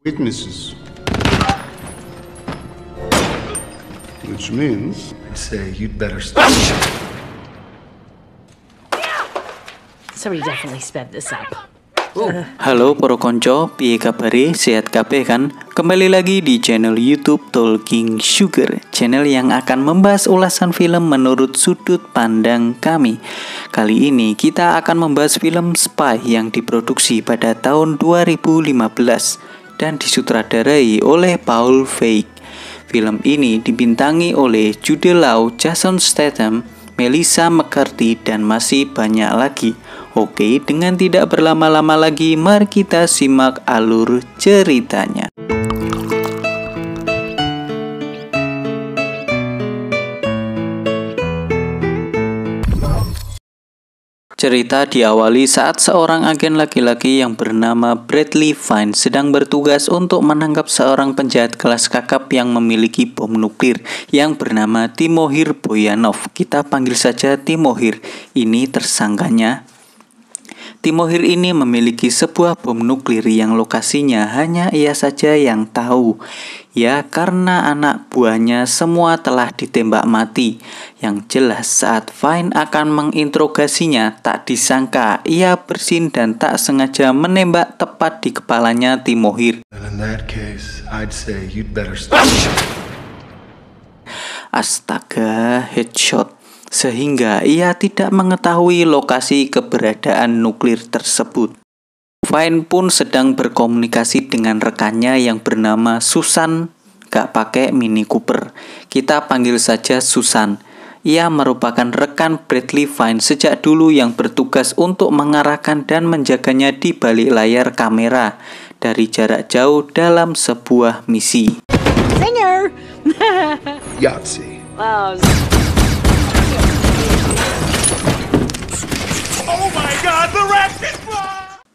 witnesses. Which means I'd say you'd better stop. Somebody definitely sped this up. Halo para konco, piye kabare? Sehat kabeh kan? Kembali lagi di channel YouTube Talking Sugar, channel yang akan membahas ulasan film menurut sudut pandang kami. Kali ini kita akan membahas film Spy yang diproduksi pada tahun 2015 dan disutradarai oleh Paul Feig. Film ini dibintangi oleh Jude Law, Jason Statham, Melissa McCarthy, dan masih banyak lagi. Oke, dengan tidak berlama-lama lagi, mari kita simak alur ceritanya. Cerita diawali saat seorang agen laki-laki yang bernama Bradley Fine sedang bertugas untuk menangkap seorang penjahat kelas kakap yang memiliki bom nuklir yang bernama Timohir Boyanov. Kita panggil saja Timohir. Ini tersangkanya. Timohir ini memiliki sebuah bom nuklir yang lokasinya hanya ia saja yang tahu. Ya, karena anak buahnya semua telah ditembak mati. Yang jelas saat Fine akan menginterogasinya, tak disangka ia bersin dan tak sengaja menembak tepat di kepalanya Timohir. In that case, I'd say you'd better stop. Astaga, headshot. Sehingga ia tidak mengetahui lokasi keberadaan nuklir tersebut. Fine pun sedang berkomunikasi dengan rekannya yang bernama Susan, gak pakai Mini Cooper. Kita panggil saja Susan. Ia merupakan rekan Bradley Fine sejak dulu yang bertugas untuk mengarahkan dan menjaganya di balik layar kamera dari jarak jauh dalam sebuah misi. Singer! Yahtzee. Wow.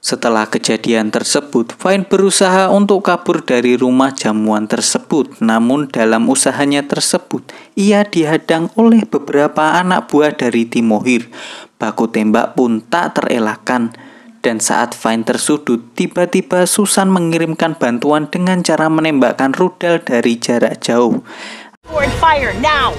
Setelah kejadian tersebut, Fine berusaha untuk kabur dari rumah jamuan tersebut. Namun dalam usahanya tersebut, ia dihadang oleh beberapa anak buah dari Timohir. Baku tembak pun tak terelakkan. Dan saat Fine tersudut, tiba-tiba Susan mengirimkan bantuan dengan cara menembakkan rudal dari jarak jauh. Forward fire now!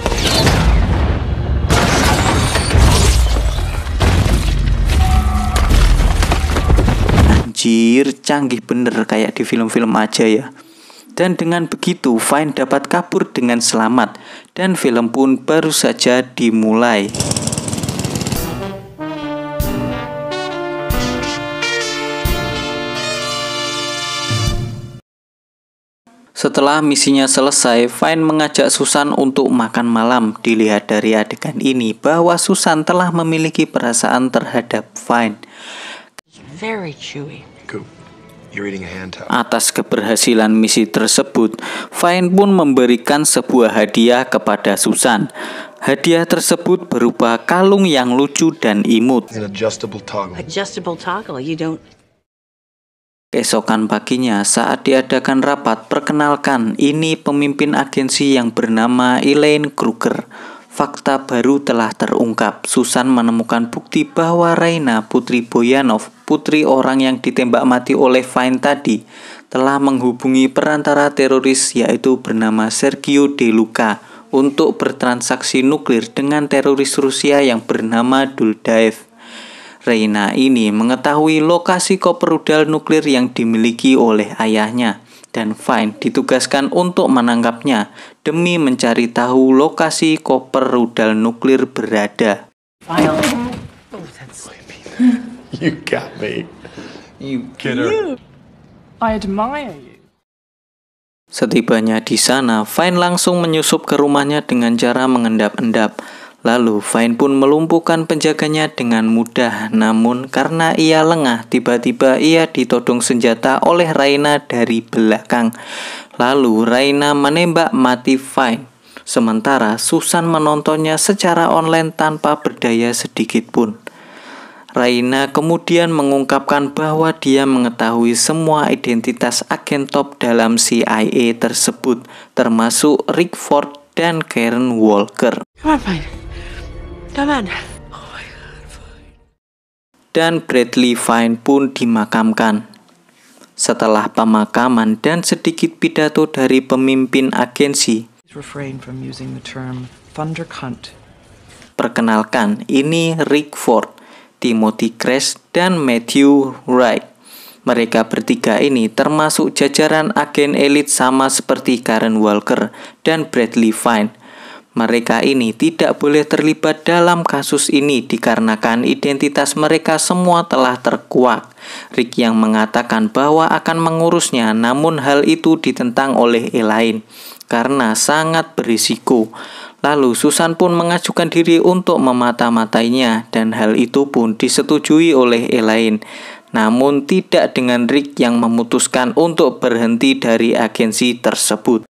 Anjir, canggih bener kayak di film-film aja ya. Dan dengan begitu, Fine dapat kabur dengan selamat. Dan film pun baru saja dimulai. Setelah misinya selesai, Fine mengajak Susan untuk makan malam. Dilihat dari adegan ini bahwa Susan telah memiliki perasaan terhadap Fine. Very chewy. Coop, you're eating a hand towel. Atas keberhasilan misi tersebut, Fine pun memberikan sebuah hadiah kepada Susan. Hadiah tersebut berupa kalung yang lucu dan imut. An adjustable toggle. Adjustable toggle, you don't... Keesokan paginya saat diadakan rapat, perkenalkan, ini pemimpin agensi yang bernama Elaine Kruger. Fakta baru telah terungkap. Susan menemukan bukti bahwa Raina, putri Boyanov, putri orang yang ditembak mati oleh Fine tadi, telah menghubungi perantara teroris yaitu bernama Sergio De Luca untuk bertransaksi nuklir dengan teroris Rusia yang bernama Duldaev. Raina ini mengetahui lokasi koper rudal nuklir yang dimiliki oleh ayahnya. Dan Fine ditugaskan untuk menangkapnya demi mencari tahu lokasi koper rudal nuklir berada. You got me. You kidder. I admire you. Setibanya di sana, Fine langsung menyusup ke rumahnya dengan cara mengendap-endap. Lalu Fine pun melumpuhkan penjaganya dengan mudah. Namun karena ia lengah, tiba-tiba ia ditodong senjata oleh Raina dari belakang. Lalu Raina menembak mati Fine. Sementara Susan menontonnya secara online tanpa berdaya sedikit pun. Raina kemudian mengungkapkan bahwa dia mengetahui semua identitas agen top dalam CIA tersebut, termasuk Rick Ford dan Karen Walker. Come on, Fine. Come on. Oh my God, Fine. Dan Bradley Fine pun dimakamkan. Setelah pemakaman dan sedikit pidato dari pemimpin agensi, Refrain from using the term thunder cunt. perkenalkan, ini Rick Ford, Timothy Kress, dan Matthew Wright. Mereka bertiga ini termasuk jajaran agen elit sama seperti Karen Walker dan Bradley Fine. Mereka ini tidak boleh terlibat dalam kasus ini dikarenakan identitas mereka semua telah terkuak. Rick yang mengatakan bahwa akan mengurusnya, namun hal itu ditentang oleh Elaine karena sangat berisiko. Lalu Susan pun mengajukan diri untuk memata-matainya dan hal itu pun disetujui oleh Elaine. Namun tidak dengan Rick yang memutuskan untuk berhenti dari agensi tersebut.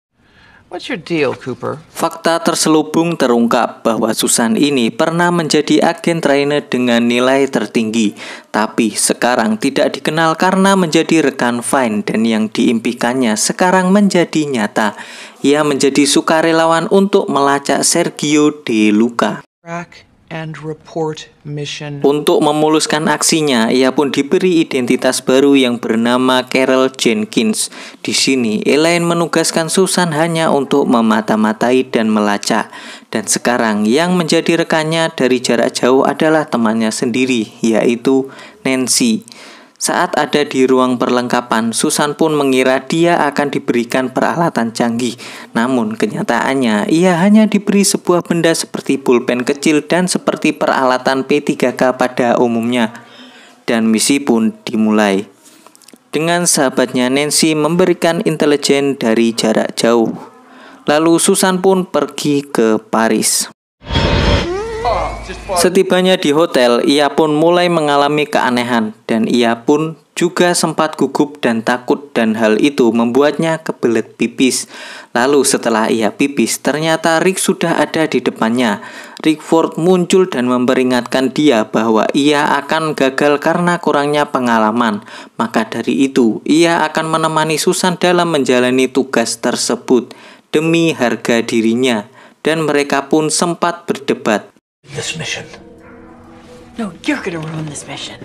What's your deal, Cooper? Fakta terselubung terungkap bahwa Susan ini pernah menjadi agen trainer dengan nilai tertinggi, tapi sekarang tidak dikenal karena menjadi rekan Fine dan yang diimpikannya sekarang menjadi nyata. Ia menjadi sukarelawan untuk melacak Sergio De Luca. Track and report mission. Untuk memuluskan aksinya, ia pun diberi identitas baru yang bernama Carol Jenkins. Di sini, Elaine menugaskan Susan hanya untuk memata-matai dan melacak. Dan sekarang yang menjadi rekannya dari jarak jauh adalah temannya sendiri, yaitu Nancy. Saat ada di ruang perlengkapan, Susan pun mengira dia akan diberikan peralatan canggih. Namun kenyataannya, ia hanya diberi sebuah benda seperti pulpen kecil dan seperti peralatan P3K pada umumnya. Dan misi pun dimulai. Dengan sahabatnya Nancy memberikan intelijen dari jarak jauh. Lalu Susan pun pergi ke Paris. Setibanya di hotel, ia pun mulai mengalami keanehan dan ia pun juga sempat gugup dan takut dan hal itu membuatnya kebelet pipis. Lalu setelah ia pipis, ternyata Rick sudah ada di depannya. Rick Ford muncul dan memperingatkan dia bahwa ia akan gagal karena kurangnya pengalaman. Maka dari itu, ia akan menemani Susan dalam menjalani tugas tersebut demi harga dirinya. Dan mereka pun sempat berdebat. This mission. No, you're gonna ruin this mission.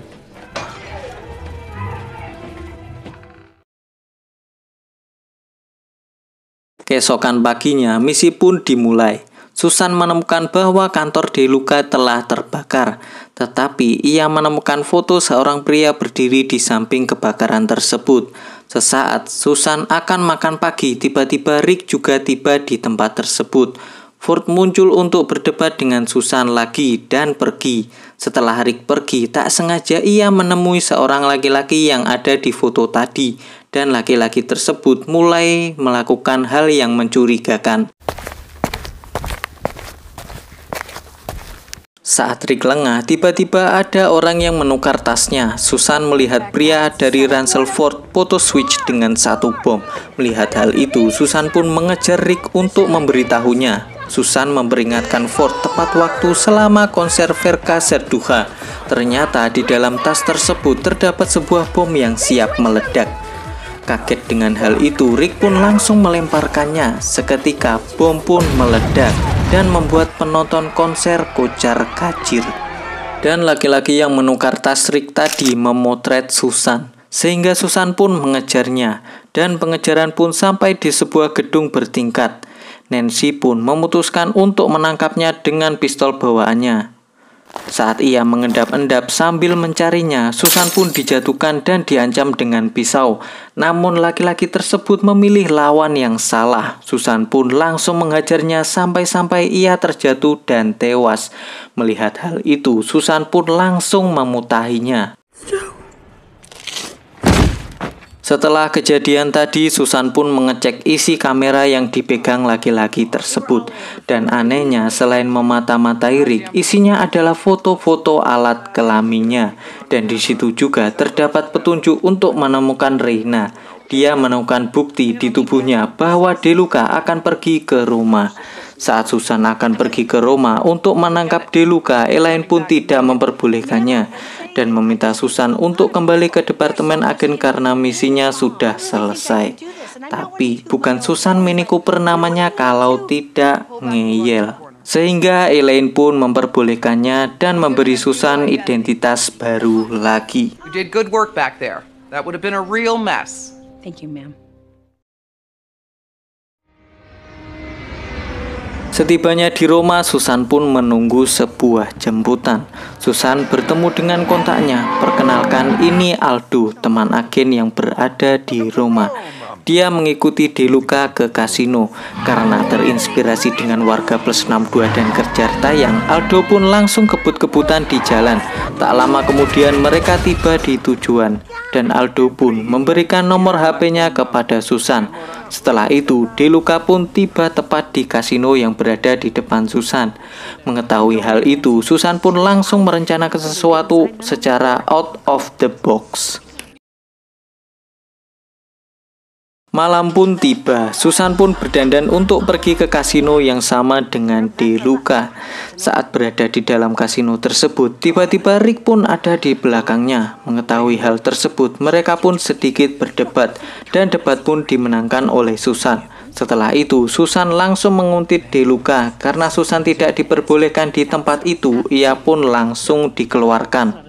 Keesokan paginya, misi pun dimulai. Susan menemukan bahwa kantor De Luca telah terbakar, tetapi ia menemukan foto seorang pria berdiri di samping kebakaran tersebut. Sesaat Susan akan makan pagi, tiba-tiba Rick juga tiba di tempat tersebut. Ford muncul untuk berdebat dengan Susan lagi dan pergi. Setelah Rick pergi, tak sengaja ia menemui seorang laki-laki yang ada di foto tadi. Dan laki-laki tersebut mulai melakukan hal yang mencurigakan. Saat Rick lengah, tiba-tiba ada orang yang menukar tasnya. Susan melihat pria dari ransel Ford foto switch dengan satu bom. Melihat hal itu, Susan pun mengejar Rick untuk memberitahunya. Susan memperingatkan Ford tepat waktu selama konser Verka Serducha. Ternyata di dalam tas tersebut terdapat sebuah bom yang siap meledak. Kaget dengan hal itu, Rick pun langsung melemparkannya. Seketika bom pun meledak dan membuat penonton konser kocar-kacir. Dan laki-laki yang menukar tas Rick tadi memotret Susan, sehingga Susan pun mengejarnya. Dan pengejaran pun sampai di sebuah gedung bertingkat. Nancy pun memutuskan untuk menangkapnya dengan pistol bawaannya. Saat ia mengendap-endap sambil mencarinya, Susan pun dijatuhkan dan diancam dengan pisau. Namun laki-laki tersebut memilih lawan yang salah. Susan pun langsung menghajarnya sampai-sampai ia terjatuh dan tewas. Melihat hal itu, Susan pun langsung memutahinya. Setelah kejadian tadi, Susan pun mengecek isi kamera yang dipegang laki-laki tersebut. Dan anehnya, selain memata-matai Rick, isinya adalah foto-foto alat kelaminnya. Dan di situ juga terdapat petunjuk untuk menemukan Reina. Dia menemukan bukti di tubuhnya bahwa De Luca akan pergi ke Roma. Saat Susan akan pergi ke Roma untuk menangkap De Luca, Elaine pun tidak memperbolehkannya dan meminta Susan untuk kembali ke departemen agen karena misinya sudah selesai. Tapi bukan Susan Mini Cooper namanya kalau tidak ngeyel. Sehingga Elaine pun memperbolehkannya dan memberi Susan identitas baru lagi. You did good work back there. That would have been a real mess. Thank you, ma'am. Setibanya di Roma, Susan pun menunggu sebuah jemputan. Susan bertemu dengan kontaknya. Perkenalkan, ini Aldo, teman agen yang berada di Roma. Dia mengikuti De Luca ke kasino karena terinspirasi dengan Warga Plus 62 dan Kerja Tayang. Aldo pun langsung kebut-kebutan di jalan. Tak lama kemudian mereka tiba di tujuan dan Aldo pun memberikan nomor HP-nya kepada Susan. Setelah itu, De Luca pun tiba tepat di kasino yang berada di depan Susan. Mengetahui hal itu, Susan pun langsung merencanakan sesuatu secara out of the box. Malam pun tiba, Susan pun berdandan untuk pergi ke kasino yang sama dengan De Luca. Saat berada di dalam kasino tersebut, tiba-tiba Rick pun ada di belakangnya. Mengetahui hal tersebut, mereka pun sedikit berdebat dan debat pun dimenangkan oleh Susan. Setelah itu, Susan langsung menguntit De Luca. Karena Susan tidak diperbolehkan di tempat itu, ia pun langsung dikeluarkan.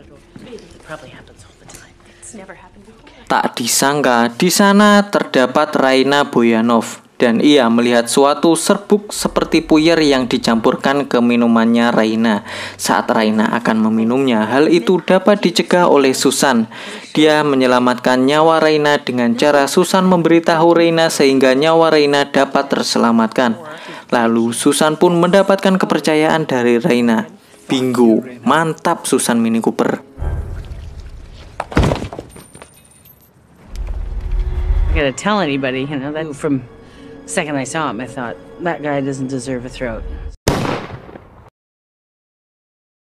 Tak disangka, di sana terdapat Raina Boyanov dan ia melihat suatu serbuk seperti puyer yang dicampurkan ke minumannya Raina. Saat Raina akan meminumnya, hal itu dapat dicegah oleh Susan. Dia menyelamatkan nyawa Raina dengan cara Susan memberitahu Raina sehingga nyawa Raina dapat terselamatkan. Lalu Susan pun mendapatkan kepercayaan dari Raina. Bingo, mantap Susan Mini Cooper. Gonna tell anybody, you know, that from the second I saw him, I thought, that guy doesn't deserve a throat.